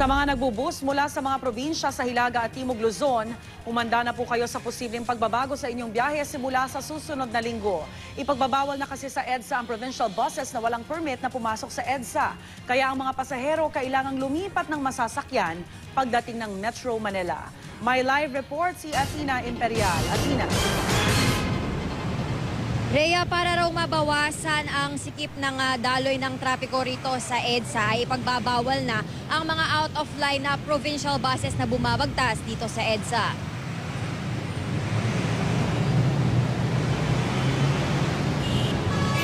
Sa mga nagbubus mula sa mga probinsya sa Hilaga at Timog Luzon, umanda na po kayo sa posibleng pagbabago sa inyong biyahe simula sa susunod na linggo. Ipagbabawal na kasi sa EDSA ang provincial buses na walang permit na pumasok sa EDSA. Kaya ang mga pasahero kailangang lumipat ng masasakyan pagdating ng Metro Manila. May live report si Athena Imperial. Athena. Rhea, para raw mabawasan ang sikip ng daloy ng trapiko rito sa EDSA, ay ipagbabawal na ang mga out-of-line na provincial buses na bumabagtas dito sa EDSA.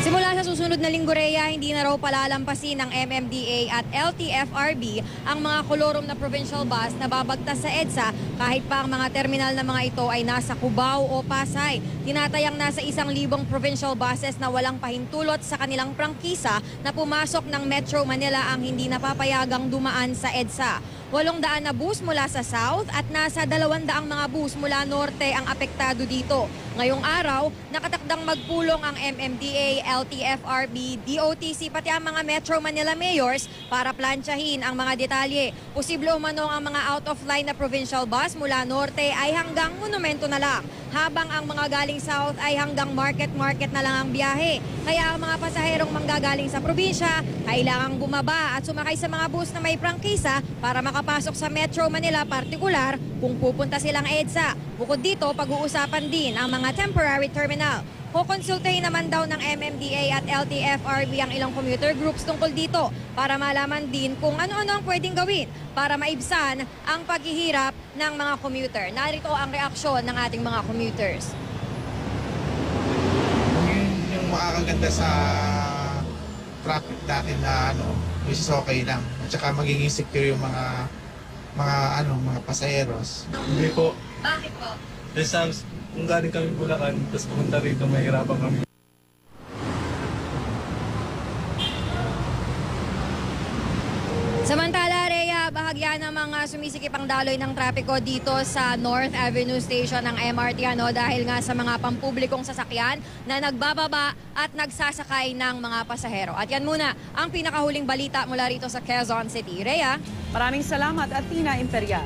Simula sa susunod na linggo, Rhea, hindi na raw palalampasin ng MMDA at LTFRB ang mga kolorom na provincial bus na babagtas sa EDSA kahit pa ang mga terminal na mga ito ay nasa Cubao o Pasay. Tinatayang nasa 1,000 provincial buses na walang pahintulot sa kanilang prangkisa na pumasok ng Metro Manila ang hindi napapayagang dumaan sa EDSA. 800 na bus mula sa South at nasa 200 mga bus mula Norte ang apektado dito. Ngayong araw, nakatakdang magpulong ang MMDA, LTFRB, DOTC pati ang mga Metro Manila mayors para plantsahin ang mga detalye. Posible umanong ang mga out-of-line na provincial bus mula Norte ay hanggang Monumento na lang, habang ang mga galing South ay hanggang Market na lang ang biyahe. Kaya ang mga pasaherong manggagaling sa probinsya kailangang bumaba at sumakay sa mga bus na may prangkisa para makapasok sa Metro Manila, partikular kung pupunta silang EDSA. Bukod dito, pag-uusapan din ang mga temporary terminal. Kukonsultahin naman daw ng MMDA at LTFRB ang ilang commuter groups tungkol dito para malaman din kung ano-ano ang pwedeng gawin para maibsan ang paghihirap ng mga commuter. Narito ang reaksyon ng ating mga commuters. Yung makakaganda sa traffic natin na which is okay lang. At saka magiging secure yung mga pasaheros. Hindi po. Bakit po? Kung galing kami Bulacan, tapos pumunta rito, mahirapan kami. Samantala, Rhea, bahagya ng mga sumisikip ang daloy ng trapiko dito sa North Avenue Station ng MRT dahil nga sa mga pampublikong sasakyan na nagbababa at nagsasakay ng mga pasahero. At yan muna ang pinakahuling balita mula rito sa Quezon City. Rhea? Maraming salamat, Athena Imperial.